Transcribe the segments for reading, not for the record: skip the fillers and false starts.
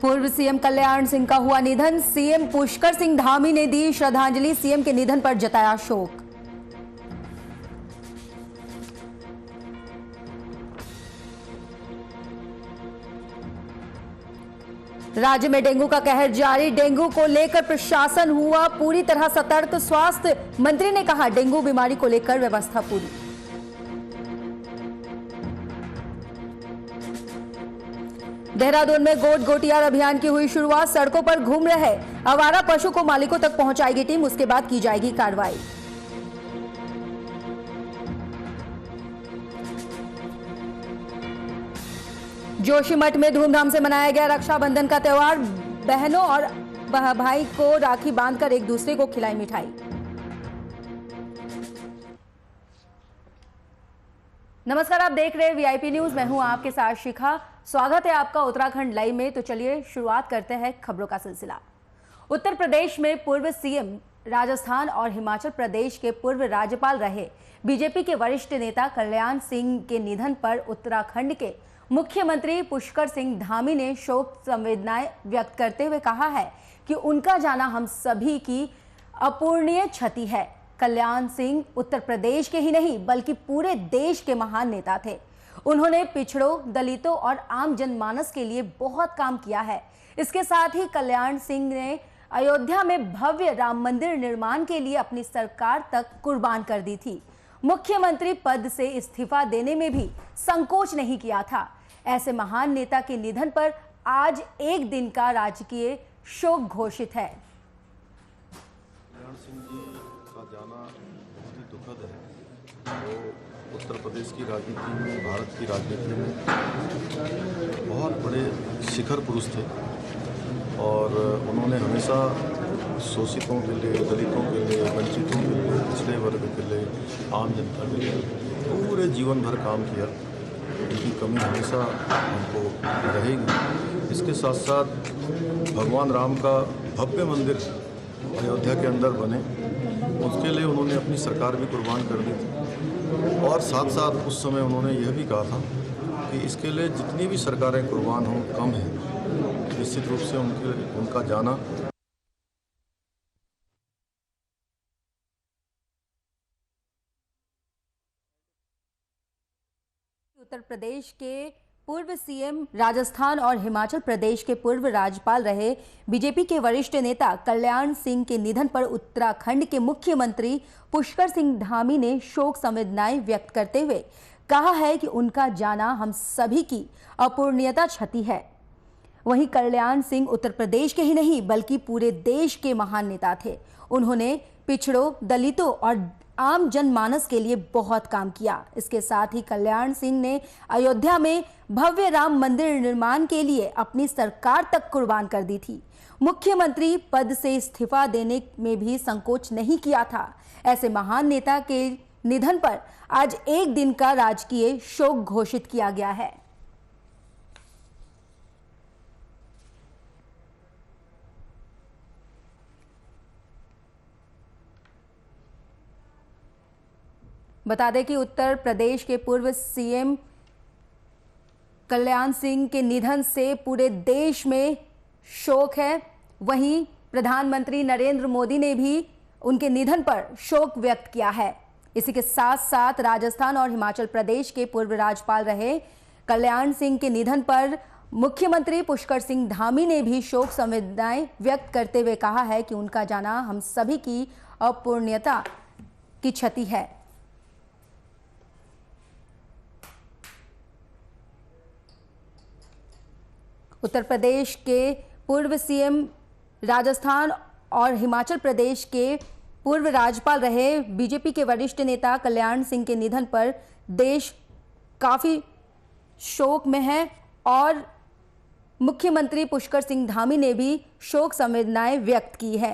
पूर्व सीएम कल्याण सिंह का हुआ निधन। सीएम पुष्कर सिंह धामी ने दी श्रद्धांजलि। सीएम के निधन पर जताया शोक। राज्य में डेंगू का कहर जारी। डेंगू को लेकर प्रशासन हुआ पूरी तरह सतर्क। स्वास्थ्य मंत्री ने कहा, डेंगू बीमारी को लेकर व्यवस्था पूरी। देहरादून में गोट गोटियार अभियान की हुई शुरुआत। सड़कों पर घूम रहे आवारा पशु को मालिकों तक पहुंचाएगी टीम, उसके बाद की जाएगी कार्रवाई। जोशीमठ में धूमधाम से मनाया गया रक्षाबंधन का त्योहार। बहनों और भाई को राखी बांधकर एक दूसरे को खिलाई मिठाई। नमस्कार, आप देख रहे हैं वीआईपी न्यूज। मैं हूं आपके साथ शिखा। स्वागत है आपका उत्तराखंड लाइव में। तो चलिए शुरुआत करते हैं खबरों का सिलसिला। उत्तर प्रदेश में पूर्व सीएम, राजस्थान और हिमाचल प्रदेश के पूर्व राज्यपाल रहे बीजेपी के वरिष्ठ नेता कल्याण सिंह के निधन पर उत्तराखंड के मुख्यमंत्री पुष्कर सिंह धामी ने शोक संवेदनाएं व्यक्त करते हुए कहा है कि उनका जाना हम सभी की अपूरणीय क्षति है। कल्याण सिंह उत्तर प्रदेश के ही नहीं बल्कि पूरे देश के महान नेता थे। उन्होंने पिछड़ों, दलितों और आम जनमानस के लिए बहुत काम किया है। इसके साथ ही कल्याण सिंह ने अयोध्या में भव्य राम मंदिर निर्माण के लिए अपनी सरकार तक कुर्बान कर दी थी। मुख्यमंत्री पद से इस्तीफा देने में भी संकोच नहीं किया था। ऐसे महान नेता के निधन पर आज एक दिन का राजकीय शोक घोषित है। कल्याण सिंह जी का जाना बहुत ही दुखद है। वो उत्तर प्रदेश की राजनीति में, भारत की राजनीति में बहुत बड़े शिखर पुरुष थे और उन्होंने हमेशा शोषितों के लिए, दलितों के लिए, वंचितों के लिए, पिछड़े वर्ग के लिए, आम जनता के लिए पूरे जीवन भर काम किया। उनकी कमी हमेशा हमको रहेगी। इसके साथ साथ भगवान राम का भव्य मंदिर अयोध्या के अंदर बने, उसके लिए उन्होंने अपनी सरकार भी कुर्बान कर दी थी और साथ साथ उस समय उन्होंने यह भी कहा था कि इसके लिए जितनी भी सरकारें कुर्बान हों कम है। निश्चित रूप से उनका जाना उत्तर प्रदेश के पूर्व सीएम, राजस्थान और हिमाचल प्रदेश के पूर्व राज्यपाल रहे बीजेपी के वरिष्ठ नेता कल्याण सिंह के निधन पर उत्तराखंड के मुख्यमंत्री पुष्कर सिंह धामी ने शोक संवेदनाएं व्यक्त करते हुए कहा है कि उनका जाना हम सभी की अपूरणीयता क्षति है। वहीं कल्याण सिंह उत्तर प्रदेश के ही नहीं बल्कि पूरे देश के महान नेता थे। उन्होंने पिछड़ों, दलितों और आम जनमानस के लिए बहुत काम किया। इसके साथ ही कल्याण सिंह ने अयोध्या में भव्य राम मंदिर निर्माण के लिए अपनी सरकार तक कुर्बान कर दी थी। मुख्यमंत्री पद से इस्तीफा देने में भी संकोच नहीं किया था। ऐसे महान नेता के निधन पर आज एक दिन का राजकीय शोक घोषित किया गया है। बता दें कि उत्तर प्रदेश के पूर्व सीएम कल्याण सिंह के निधन से पूरे देश में शोक है। वहीं प्रधानमंत्री नरेंद्र मोदी ने भी उनके निधन पर शोक व्यक्त किया है। इसी के साथ साथ राजस्थान और हिमाचल प्रदेश के पूर्व राज्यपाल रहे कल्याण सिंह के निधन पर मुख्यमंत्री पुष्कर सिंह धामी ने भी शोक संवेदनाएं व्यक्त करते हुए कहा है कि उनका जाना हम सभी की अपूरणीयता की क्षति है। उत्तर प्रदेश के पूर्व सीएम, राजस्थान और हिमाचल प्रदेश के पूर्व राज्यपाल रहे बीजेपी के वरिष्ठ नेता कल्याण सिंह के निधन पर देश काफी शोक में है और मुख्यमंत्री पुष्कर सिंह धामी ने भी शोक संवेदनाएं व्यक्त की है।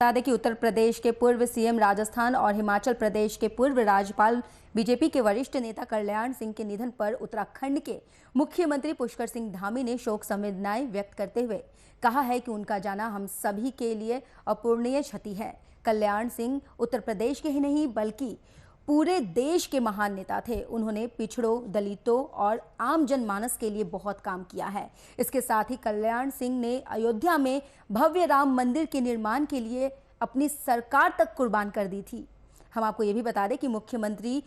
बता दें कि उत्तर प्रदेश के पूर्व सीएम, राजस्थान और हिमाचल प्रदेश के पूर्व राज्यपाल, बीजेपी के वरिष्ठ नेता कल्याण सिंह के निधन पर उत्तराखंड के मुख्यमंत्री पुष्कर सिंह धामी ने शोक संवेदनाएं व्यक्त करते हुए कहा है कि उनका जाना हम सभी के लिए अपूरणीय क्षति है। कल्याण सिंह उत्तर प्रदेश के ही नहीं बल्कि पूरे देश के महान नेता थे। उन्होंने पिछड़ों, दलितों और आम जनमानस के लिए बहुत काम किया है। इसके साथ ही कल्याण सिंह ने अयोध्या में भव्य राम मंदिर के निर्माण के लिए अपनी सरकार तक कुर्बान कर दी थी। हम आपको ये भी बता दें कि मुख्यमंत्री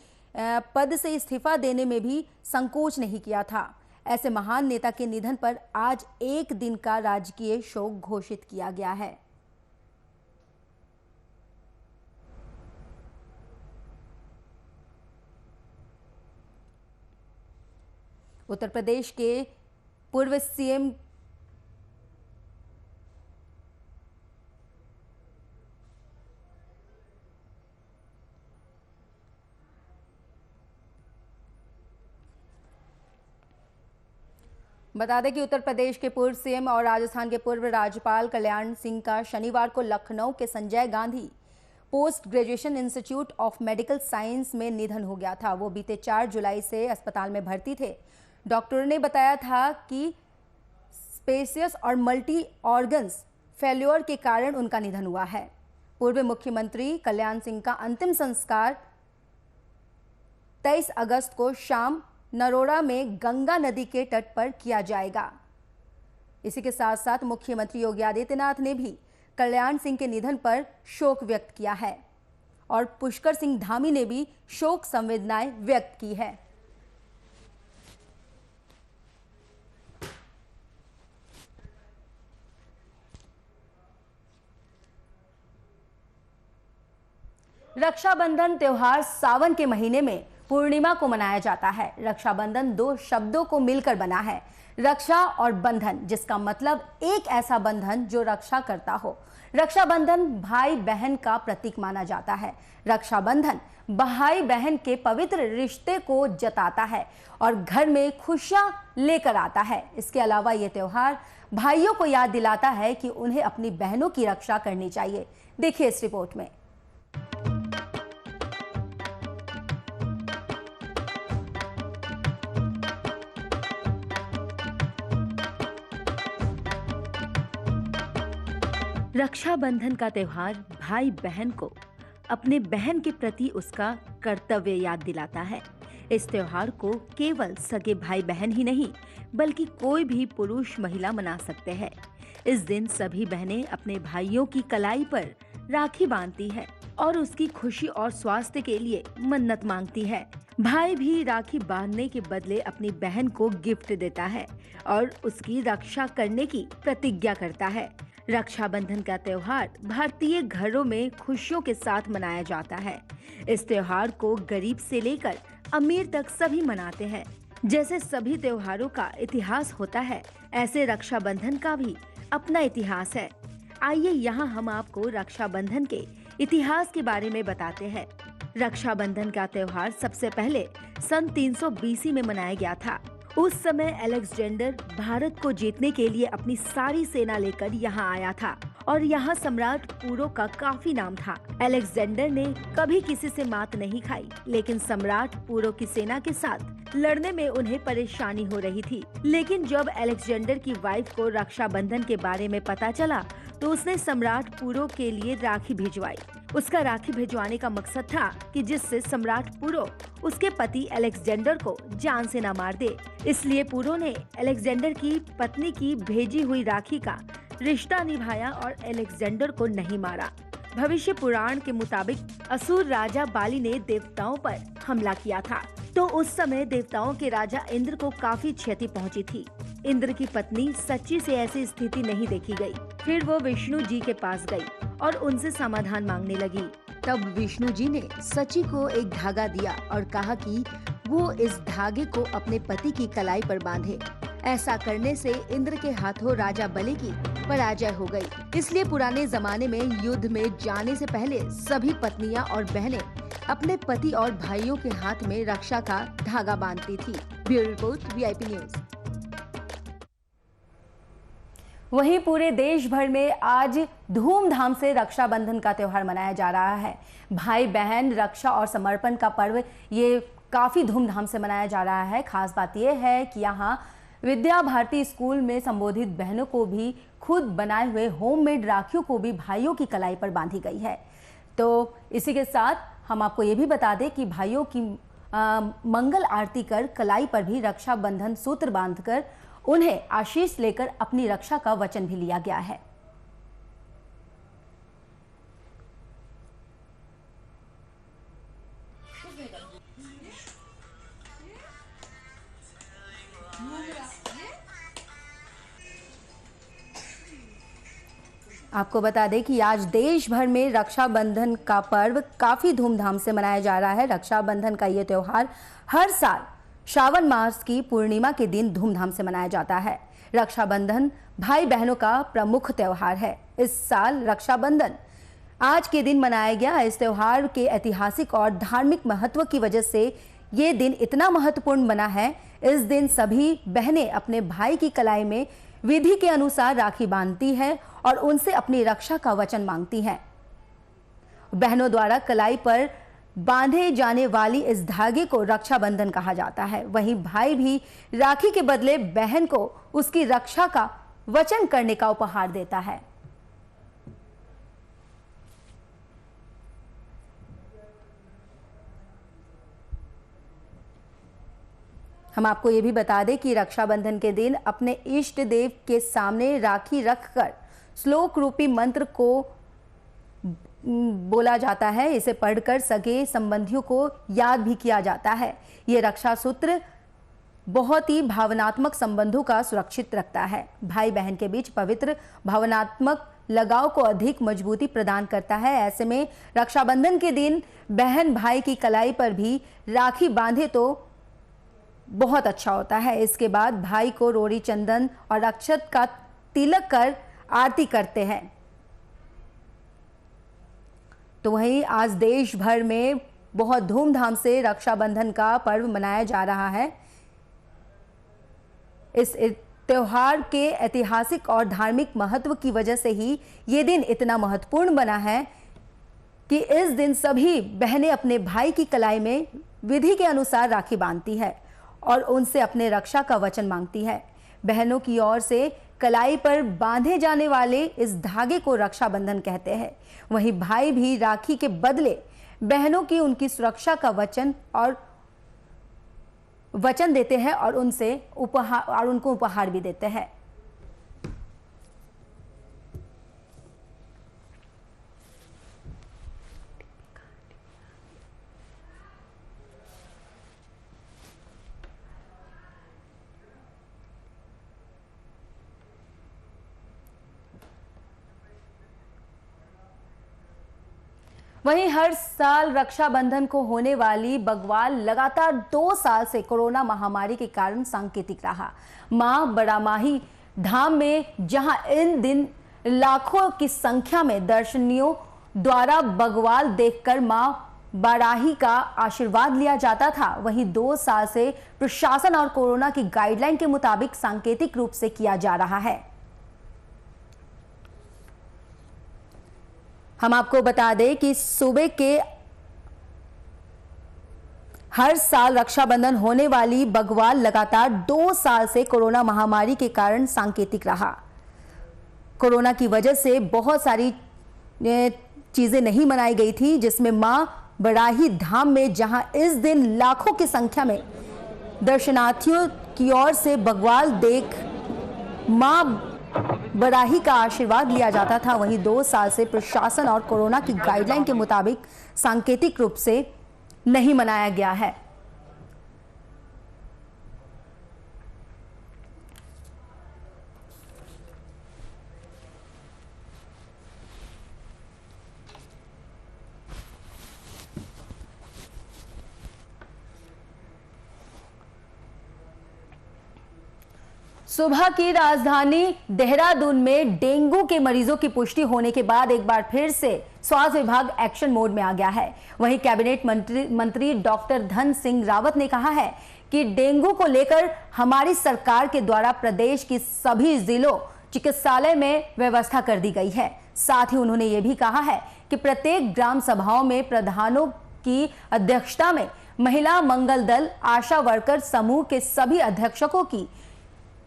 पद से इस्तीफा देने में भी संकोच नहीं किया था। ऐसे महान नेता के निधन पर आज एक दिन का राजकीय शोक घोषित किया गया है। उत्तर प्रदेश के पूर्व सीएम बता दें कि उत्तर प्रदेश के पूर्व सीएम और राजस्थान के पूर्व राज्यपाल कल्याण सिंह का शनिवार को लखनऊ के Sanjay Gandhi post graduation institute of medical science में निधन हो गया था। वो बीते 4 जुलाई से अस्पताल में भर्ती थे। डॉक्टरों ने बताया था कि स्पेसियस और मल्टी ऑर्गन्स फेल्योर के कारण उनका निधन हुआ है। पूर्व मुख्यमंत्री कल्याण सिंह का अंतिम संस्कार 23 अगस्त को शाम नरोड़ा में गंगा नदी के तट पर किया जाएगा। इसी के साथ साथ मुख्यमंत्री योगी आदित्यनाथ ने भी कल्याण सिंह के निधन पर शोक व्यक्त किया है और पुष्कर सिंह धामी ने भी शोक संवेदनाएं व्यक्त की है। रक्षाबंधन त्योहार सावन के महीने में पूर्णिमा को मनाया जाता है। रक्षाबंधन 2 शब्दों को मिलकर बना है, रक्षा और बंधन, जिसका मतलब एक ऐसा बंधन जो रक्षा करता हो। रक्षाबंधन भाई बहन का प्रतीक माना जाता है। रक्षाबंधन भाई बहन के पवित्र रिश्ते को जताता है और घर में खुशियां लेकर आता है। इसके अलावा ये त्योहार भाइयों को याद दिलाता है कि उन्हें अपनी बहनों की रक्षा करनी चाहिए। देखिए इस रिपोर्ट में। रक्षाबंधन का त्योहार भाई बहन को अपने बहन के प्रति उसका कर्तव्य याद दिलाता है। इस त्योहार को केवल सगे भाई बहन ही नहीं बल्कि कोई भी पुरुष महिला मना सकते हैं। इस दिन सभी बहनें अपने भाइयों की कलाई पर राखी बांधती है और उसकी खुशी और स्वास्थ्य के लिए मन्नत मांगती है। भाई भी राखी बांधने के बदले अपनी बहन को गिफ्ट देता है और उसकी रक्षा करने की प्रतिज्ञा करता है। रक्षाबंधन का त्योहार भारतीय घरों में खुशियों के साथ मनाया जाता है। इस त्योहार को गरीब से लेकर अमीर तक सभी मनाते हैं। जैसे सभी त्योहारों का इतिहास होता है, ऐसे रक्षाबंधन का भी अपना इतिहास है। आइए यहाँ हम आपको रक्षाबंधन के इतिहास के बारे में बताते हैं। रक्षाबंधन का त्योहार सबसे पहले सन 300 BC में मनाया गया था। उस समय अलेक्जेंडर भारत को जीतने के लिए अपनी सारी सेना लेकर यहाँ आया था और यहाँ सम्राट पूरो का काफी नाम था। अलेक्जेंडर ने कभी किसी से मात नहीं खाई, लेकिन सम्राट पूरो की सेना के साथ लड़ने में उन्हें परेशानी हो रही थी। लेकिन जब अलेक्जेंडर की वाइफ को रक्षाबंधन के बारे में पता चला तो उसने सम्राट पूरो के लिए राखी भिजवाई। उसका राखी भिजवाने का मकसद था कि जिससे सम्राट पूरो उसके पति अलेक्जेंडर को जान से न मार दे। इसलिए पूरो ने अलेक्जेंडर की पत्नी की भेजी हुई राखी का रिश्ता निभाया और अलेक्जेंडर को नहीं मारा। भविष्य पुराण के मुताबिक असुर राजा बाली ने देवताओं पर हमला किया था, तो उस समय देवताओं के राजा इंद्र को काफी क्षति पहुंची थी। इंद्र की पत्नी सच्ची से ऐसी स्थिति नहीं देखी गई। फिर वो विष्णु जी के पास गई और उनसे समाधान मांगने लगी। तब विष्णु जी ने सची को एक धागा दिया और कहा कि वो इस धागे को अपने पति की कलाई पर बांधे। ऐसा करने से इंद्र के हाथों राजा बलि की पराजय हो गई। इसलिए पुराने जमाने में युद्ध में जाने से पहले सभी पत्नियां और बहनें अपने पति और भाइयों के हाथ में रक्षा का धागा बांधती थी। Bureau report, VIP news. वहीं पूरे देश भर में आज धूमधाम से रक्षाबंधन का त्योहार मनाया जा रहा है। भाई बहन रक्षा और समर्पण का पर्व ये काफी धूमधाम से मनाया जा रहा है। खास बात यह है कि यहाँ विद्या भारती स्कूल में संबोधित बहनों को भी खुद बनाए हुए होममेड राखियों को भी भाइयों की कलाई पर बांधी गई है। तो इसी के साथ हम आपको ये भी बता दें कि भाइयों की मंगल आरती कर कलाई पर भी रक्षाबंधन सूत्र बांधकर उन्हें आशीष लेकर अपनी रक्षा का वचन भी लिया गया है। आपको बता दें कि आज देश भर में रक्षाबंधन का पर्व काफी धूमधाम से मनाया जा रहा है। रक्षाबंधन का ये त्योहार हर साल श्रावण मास की पूर्णिमा के दिन धूमधाम से मनाया जाता है। रक्षाबंधन भाई बहनों का प्रमुख त्योहार है। इस साल रक्षाबंधन आज के दिन मनाया गया। इस त्योहार के ऐतिहासिक और धार्मिक महत्व की वजह से ये दिन इतना महत्वपूर्ण बना है। इस दिन सभी बहनें अपने भाई की कलाई में विधि के अनुसार राखी बांधती है और उनसे अपनी रक्षा का वचन मांगती हैं। बहनों द्वारा कलाई पर बांधे जाने वाली इस धागे को रक्षाबंधन कहा जाता है। वहीं भाई भी राखी के बदले बहन को उसकी रक्षा का वचन करने का उपहार देता है। हम आपको ये भी बता दें कि रक्षाबंधन के दिन अपने इष्ट देव के सामने राखी रखकर श्लोक रूपी मंत्र को बोला जाता है। इसे पढ़कर सगे संबंधियों को याद भी किया जाता है। ये रक्षा सूत्र बहुत ही भावनात्मक संबंधों का सुरक्षित रखता है। भाई बहन के बीच पवित्र भावनात्मक लगाव को अधिक मजबूती प्रदान करता है। ऐसे में रक्षाबंधन के दिन बहन भाई की कलाई पर भी राखी बांधे तो बहुत अच्छा होता है। इसके बाद भाई को रोड़ी चंदन और अक्षत का तिलक कर आरती करते हैं। तो वहीं आज देश भर में बहुत धूमधाम से रक्षाबंधन का पर्व मनाया जा रहा है। इस त्योहार के ऐतिहासिक और धार्मिक महत्व की वजह से ही ये दिन इतना महत्वपूर्ण बना है कि इस दिन सभी बहनें अपने भाई की कलाई में विधि के अनुसार राखी बांधती है और उनसे अपने रक्षा का वचन मांगती है। बहनों की ओर से कलाई पर बांधे जाने वाले इस धागे को रक्षाबंधन कहते हैं। वहीं भाई भी राखी के बदले बहनों की उनकी सुरक्षा का वचन देते हैं और उनको उपहार भी देते हैं। वहीं हर साल रक्षाबंधन को होने वाली बग्वाल लगातार 2 साल से कोरोना महामारी के कारण सांकेतिक रहा। मां बड़ामाही धाम में जहां इन दिन लाखों की संख्या में दर्शनियों द्वारा बग्वाल देखकर मां बड़ाही का आशीर्वाद लिया जाता था, वहीं 2 साल से प्रशासन और कोरोना की गाइडलाइन के मुताबिक सांकेतिक रूप से किया जा रहा है। हम आपको बता दें कि सूबे के हर साल रक्षाबंधन होने वाली बग्वाल लगातार 2 साल से कोरोना महामारी के कारण सांकेतिक रहा। कोरोना की वजह से बहुत सारी चीजें नहीं मनाई गई थी, जिसमें मां बड़ाही धाम में जहां इस दिन लाखों की संख्या में दर्शनार्थियों की ओर से बग्वाल देख मां बड़ाही का आशीर्वाद लिया जाता था, वहीं 2 साल से प्रशासन और कोरोना की गाइडलाइन के मुताबिक सांकेतिक रूप से नहीं मनाया गया है। सुबह की राजधानी देहरादून में डेंगू के मरीजों की पुष्टि होने के बाद एक बार फिर से स्वास्थ्य विभाग एक्शन मोड में आ गया है। वहीं कैबिनेट मंत्री डॉक्टर धन सिंह रावत ने कहा है कि डेंगू को लेकर हमारी सरकार के द्वारा प्रदेश की सभी जिलों चिकित्सालय में व्यवस्था कर दी गई है। साथ ही उन्होंने ये भी कहा है कि प्रत्येक ग्राम सभाओं में प्रधानों की अध्यक्षता में महिला मंगल दल, आशा वर्कर समूह के सभी अध्यक्षकों की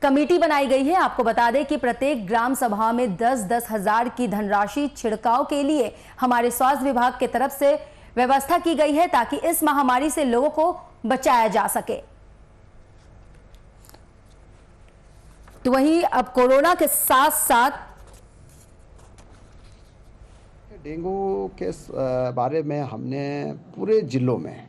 कमेटी बनाई गई है। आपको बता दें कि प्रत्येक ग्राम सभा में 10-10 हजार की धनराशि छिड़काव के लिए हमारे स्वास्थ्य विभाग की तरफ से व्यवस्था की गई है, ताकि इस महामारी से लोगों को बचाया जा सके। तो वहीं अब कोरोना के साथ साथ डेंगू के बारे में हमने पूरे जिलों में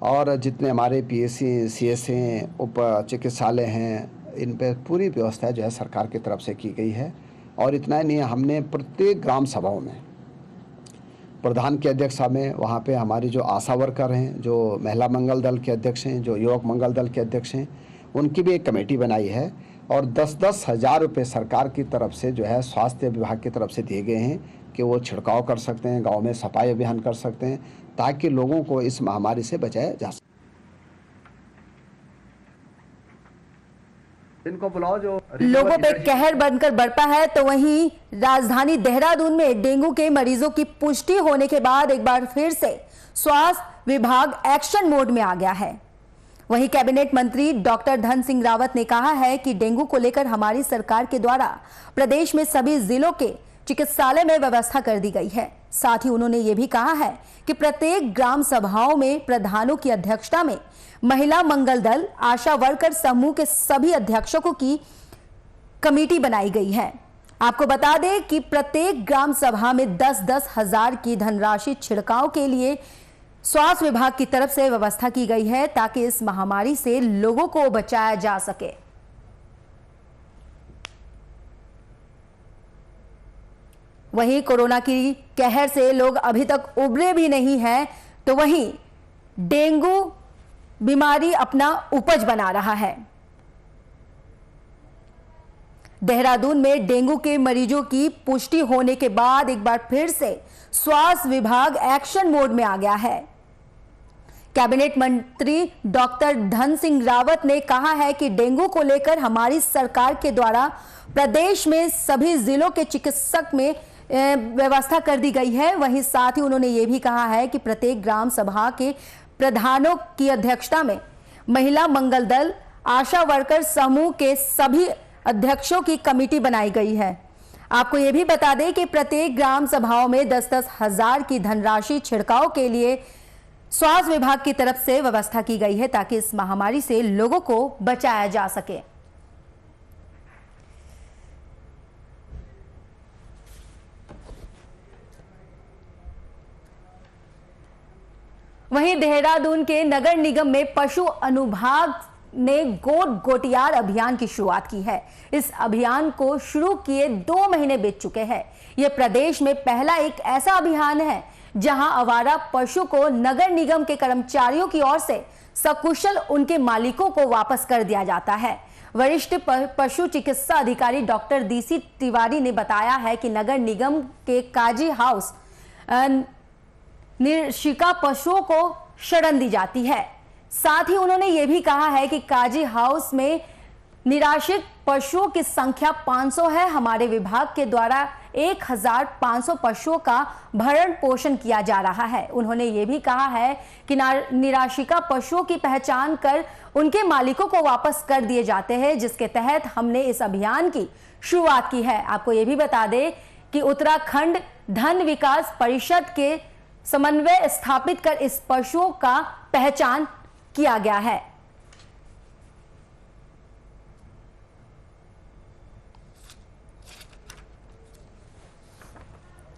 और जितने हमारे पीएससी, सीएससी, उप चिकित्सालय हैं, इन पे पूरी व्यवस्था जो है सरकार की तरफ से की गई है। और इतना ही नहीं, हमने प्रत्येक ग्राम सभाओं में प्रधान की अध्यक्षता में वहाँ पे हमारी जो आशा वर्कर हैं, जो महिला मंगल दल के अध्यक्ष हैं, जो युवक मंगल दल के अध्यक्ष हैं, उनकी भी एक कमेटी बनाई है। और 10-10 हज़ार रुपये सरकार की तरफ से जो है स्वास्थ्य विभाग की तरफ से दिए गए हैं कि वो छिड़काव कर सकते हैं, गांव में सफाई अभियान कर सकते हैं, ताकि लोगों को इस महामारी से बचाया जा सके। इनको बुलाओ जो लोगों पे कहर बनकर बरपा है। तो वहीं राजधानी देहरादून में डेंगू के मरीजों की पुष्टि होने के बाद एक बार फिर से स्वास्थ्य विभाग एक्शन मोड में आ गया है। वहीं कैबिनेट मंत्री डॉक्टर धन सिंह रावत ने कहा है कि डेंगू को लेकर हमारी सरकार के द्वारा प्रदेश में सभी जिलों के चिकित्सालय में व्यवस्था कर दी गई है। साथ ही उन्होंने ये भी कहा है कि प्रत्येक ग्राम सभाओं में प्रधानों की अध्यक्षता में महिला मंगल दल, आशा वर्कर समूह के सभी अध्यक्षकों की कमेटी बनाई गई है। आपको बता दें कि प्रत्येक ग्राम सभा में 10-10 हजार की धनराशि छिड़काव के लिए स्वास्थ्य विभाग की तरफ से व्यवस्था की गई है, ताकि इस महामारी से लोगों को बचाया जा सके। वहीं कोरोना की कहर से लोग अभी तक उबरे भी नहीं हैं, तो वहीं डेंगू बीमारी अपना उपज बना रहा है। देहरादून में डेंगू के मरीजों की पुष्टि होने के बाद एक बार फिर से स्वास्थ्य विभाग एक्शन मोड में आ गया है। कैबिनेट मंत्री डॉक्टर धन सिंह रावत ने कहा है कि डेंगू को लेकर हमारी सरकार के द्वारा प्रदेश में सभी जिलों के चिकित्सक में व्यवस्था कर दी गई है। वहीं साथ ही उन्होंने ये भी कहा है कि प्रत्येक ग्राम सभा के प्रधानों की अध्यक्षता में महिला मंगल दल, आशा वर्कर समूह के सभी अध्यक्षों की कमेटी बनाई गई है। आपको ये भी बता दें कि प्रत्येक ग्राम सभाओं में 10-10 हजार की धनराशि छिड़काव के लिए स्वास्थ्य विभाग की तरफ से व्यवस्था की गई है, ताकि इस महामारी से लोगों को बचाया जा सके। वहीं देहरादून के नगर निगम में पशु अनुभाग ने गोट गोटियार अभियान की शुरुआत की है। इस अभियान को शुरू किए 2 महीने बीत चुके हैं। यह प्रदेश में पहला एक ऐसा अभियान है जहां आवारा पशु को नगर निगम के कर्मचारियों की ओर से सकुशल उनके मालिकों को वापस कर दिया जाता है। वरिष्ठ पशु चिकित्सा अधिकारी डॉक्टर डीसी तिवारी ने बताया है कि नगर निगम के काजी हाउस निर्शिका पशुओं को शरण दी जाती है। साथ ही उन्होंने ये भी कहा है कि काजी हाउस में निराश्रित पशुओं की संख्या 500 है। हमारे विभाग के द्वारा 1500 पशुओं का भरण पोषण किया जा रहा है। उन्होंने ये भी कहा है कि निराश्रिका पशुओं की पहचान कर उनके मालिकों को वापस कर दिए जाते हैं, जिसके तहत हमने इस अभियान की शुरुआत की है। आपको ये भी बता दें कि उत्तराखंड धन विकास परिषद के समन्वय स्थापित कर इस पशुओं का पहचान किया गया है।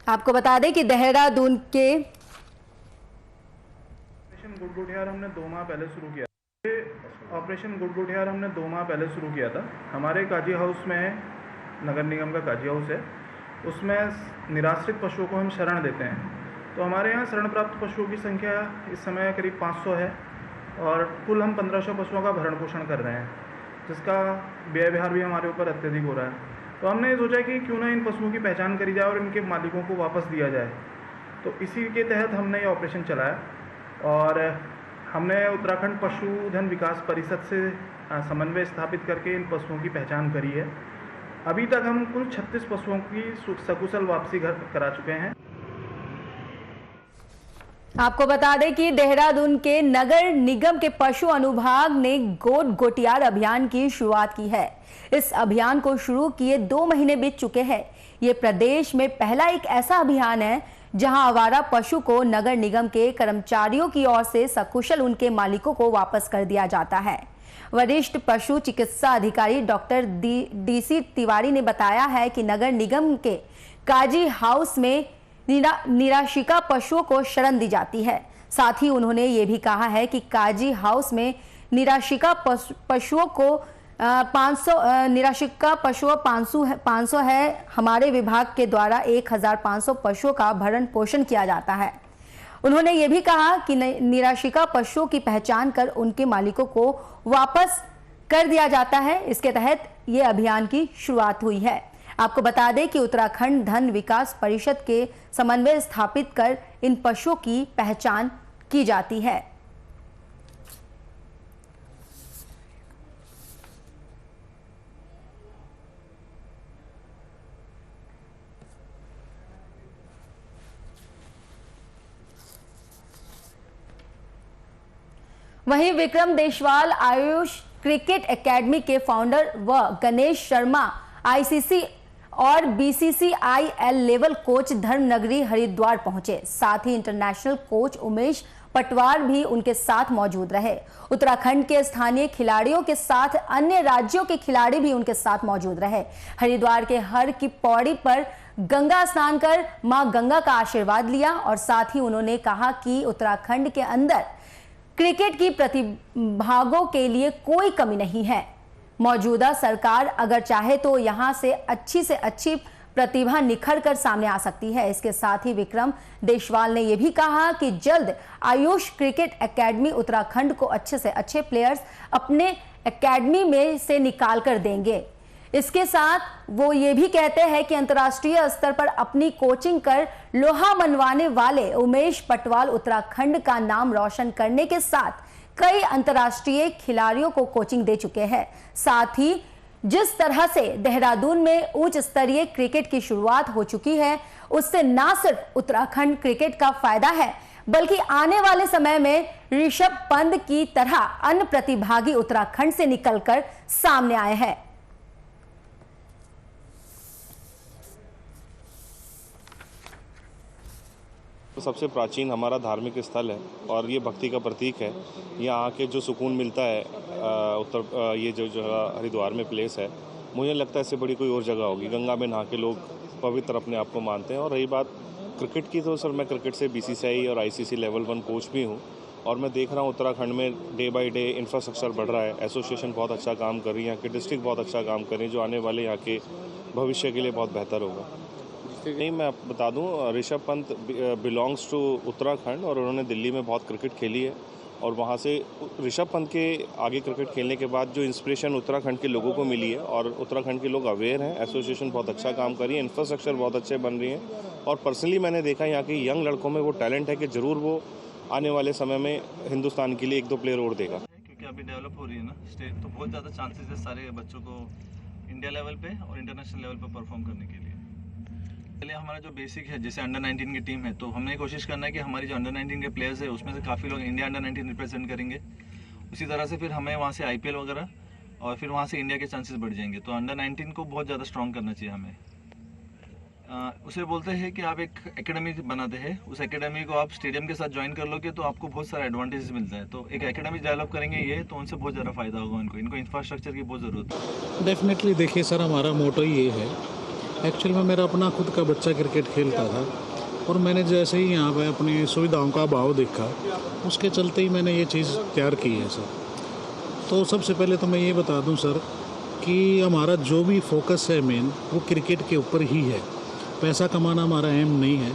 आपको बता दें कि देहरादून के ऑपरेशन गुड़गुड़ियार हमने 2 माह पहले शुरू किया। ऑपरेशन गुड़गुड़ियार हमने 2 माह पहले शुरू किया था। हमारे काजी हाउस में, नगर निगम का काजी हाउस है, उसमें निराश्रित पशुओं को हम शरण देते हैं। तो हमारे यहाँ शरण प्राप्त पशुओं की संख्या इस समय करीब 500 है और कुल हम 1500 पशुओं का भरण पोषण कर रहे हैं, जिसका व्यय विहार भी हमारे ऊपर अत्यधिक हो रहा है। तो हमने ये सोचा कि क्यों ना इन पशुओं की पहचान करी जाए और इनके मालिकों को वापस दिया जाए। तो इसी के तहत हमने ये ऑपरेशन चलाया और हमने उत्तराखंड पशुधन विकास परिषद से समन्वय स्थापित करके इन पशुओं की पहचान करी है अभी तक हम कुल 36 पशुओं की सकुशल वापसी घर करा चुके हैं। आपको बता दें कि देहरादून के नगर निगम के पशु अनुभाग ने गोट गोटियार अभियान की शुरुआत की है। इस अभियान को शुरू किए 2 महीने बीत चुके हैं। ये प्रदेश में पहला एक ऐसा अभियान है जहां आवारा पशु को नगर निगम के कर्मचारियों की ओर से सकुशल उनके मालिकों को वापस कर दिया जाता है। वरिष्ठ पशु चिकित्सा अधिकारी डॉक्टर डीसी तिवारी ने बताया है कि नगर निगम के काजी हाउस में निराशिका पशुओं को शरण दी जाती है। साथ ही उन्होंने ये भी कहा है कि काजी हाउस में निराशिका पशुओं को 500 है। हमारे विभाग के द्वारा 1500 पशुओं का भरण पोषण किया जाता है। उन्होंने ये भी कहा कि निराशिका पशुओं की पहचान कर उनके मालिकों को वापस कर दिया जाता है। इसके तहत ये अभियान की शुरुआत हुई है। आपको बता दें कि उत्तराखंड धन विकास परिषद के समन्वय स्थापित कर इन पशुओं की पहचान की जाती है। वहीं विक्रम देशवाल आयुष क्रिकेट एकेडमी के फाउंडर व गणेश शर्मा आईसीसी और बीसीसीआईएल लेवल कोच धर्मनगरी हरिद्वार पहुंचे। साथ ही इंटरनेशनल कोच उमेश पटवार भी उनके साथ मौजूद रहे। उत्तराखंड के स्थानीय खिलाड़ियों के साथ अन्य राज्यों के खिलाड़ी भी उनके साथ मौजूद रहे। हरिद्वार के हर की पौड़ी पर गंगा स्नान कर मां गंगा का आशीर्वाद लिया और साथ ही उन्होंने कहा कि उत्तराखंड के अंदर क्रिकेट की प्रतिभागों के लिए कोई कमी नहीं है। मौजूदा सरकार अगर चाहे तो यहां से अच्छी प्रतिभा निखर कर सामने आ सकती है। इसके साथ ही विक्रम देशवाल ने यह भी कहा कि जल्द आयुष क्रिकेट एकेडमी उत्तराखंड को अच्छे से अच्छे प्लेयर्स अपने एकेडमी में से निकाल कर देंगे। इसके साथ वो ये भी कहते हैं कि अंतर्राष्ट्रीय स्तर पर अपनी कोचिंग कर लोहा मनवाने वाले उमेश पटवाल उत्तराखंड का नाम रोशन करने के साथ कई अंतर्राष्ट्रीय खिलाड़ियों को कोचिंग दे चुके हैं। साथ ही जिस तरह से देहरादून में उच्च स्तरीय क्रिकेट की शुरुआत हो चुकी है, उससे न सिर्फ उत्तराखंड क्रिकेट का फायदा है बल्कि आने वाले समय में ऋषभ पंत की तरह अन्य प्रतिभागी उत्तराखंड से निकलकर सामने आए हैं। सबसे प्राचीन हमारा धार्मिक स्थल है और ये भक्ति का प्रतीक है। यहाँ आके जो सुकून मिलता है ये जो जगह हरिद्वार में प्लेस है, मुझे लगता है इससे बड़ी कोई और जगह होगी। गंगा में नहा के लोग पवित्र अपने आप को मानते हैं। और रही बात क्रिकेट की, तो सर मैं क्रिकेट से बीसीसीआई और आईसीसी लेवल 1 कोच भी हूँ और मैं देख रहा हूँ उत्तराखंड में डे बाई डे इंफ्रास्ट्रक्चर बढ़ रहा है। एसोसिएशन बहुत अच्छा काम कर रही है, यहाँ की डिस्ट्रिक्ट बहुत अच्छा काम कर रही है, जो आने वाले यहाँ के भविष्य के लिए बहुत बेहतर होगा। नहीं, मैं बता दूं, ऋषभ पंत बिलोंग्स टू उत्तराखंड और उन्होंने दिल्ली में बहुत क्रिकेट खेली है और वहाँ से ऋषभ पंत के आगे क्रिकेट खेलने के बाद जो इंस्पिरेशन उत्तराखंड के लोगों को मिली है और उत्तराखंड के लोग अवेयर हैं। एसोसिएशन बहुत अच्छा काम कर रही है, इंफ्रास्ट्रक्चर बहुत अच्छे बन रही हैं और पर्सनली मैंने देखा यहाँ के यंग लड़कों में वो टैलेंट है कि ज़रूर वो आने वाले समय में हिंदुस्तान के लिए 1-2 प्लेयर और देगा। क्योंकि अभी डेवलप हो रही है ना स्टेट, तो बहुत ज़्यादा चांसेस है सारे बच्चों को इंडिया लेवल पे और इंटरनेशनल लेवल पे परफॉर्म करने के लिए। पहले हमारा जो बेसिक है, जैसे अंडर 19 की टीम है, तो हमने कोशिश करना है कि हमारी जो अंडर 19 के प्लेयर्स है उसमें से काफ़ी लोग इंडिया अंडर 19 रिप्रेजेंट करेंगे। उसी तरह से फिर हमें वहाँ से IPL वगैरह और फिर वहाँ से इंडिया के चांसेस बढ़ जाएंगे। तो अंडर 19 को बहुत ज़्यादा स्ट्रॉन्ग करना चाहिए हमें। उसे बोलते हैं कि आप एक एकेडमी बनाते हैं, उस एकेडमी को आप स्टेडियम के साथ ज्वाइन कर लोगे तो आपको बहुत सारा एडवांटेजेस मिलता है। तो एक एकेडमी डेवलप करेंगे ये, तो उनसे बहुत ज़्यादा फायदा होगा इनको इंफ्रास्ट्रक्चर की बहुत ज़रूरत है। डेफिनेटली देखिए सर, हमारा मोटो ये है, एक्चुअल में मेरा अपना खुद का बच्चा क्रिकेट खेलता था और मैंने जैसे ही यहाँ पे अपनी सुविधाओं का अभाव देखा, उसके चलते ही मैंने ये चीज़ तैयार की है सर। तो सबसे पहले तो मैं ये बता दूं सर कि हमारा जो भी फोकस है मेन, वो क्रिकेट के ऊपर ही है। पैसा कमाना हमारा एम नहीं है।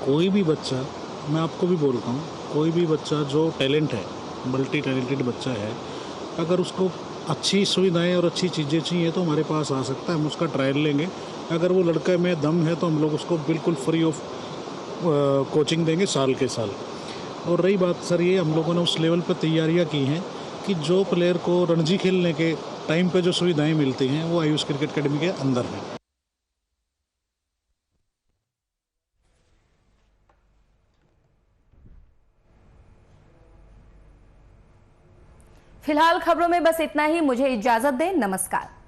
कोई भी बच्चा, मैं आपको भी बोलता हूँ, कोई भी बच्चा जो टैलेंट है, मल्टी टैलेंटेड बच्चा है, अगर उसको अच्छी सुविधाएं और अच्छी चीज़ें चाहिए तो हमारे पास आ सकता है, हम उसका ट्रायल लेंगे। अगर वो लड़का में दम है तो हम लोग उसको बिल्कुल फ्री ऑफ कोचिंग देंगे साल के साल। और रही बात सर, ये हम लोगों ने उस लेवल पर तैयारियां की हैं कि जो प्लेयर को रणजी खेलने के टाइम पे जो सुविधाएं मिलती हैं वो आयुष क्रिकेट अकेडमी के अंदर हैं। फिलहाल खबरों में बस इतना ही। मुझे इजाजत दें। नमस्कार।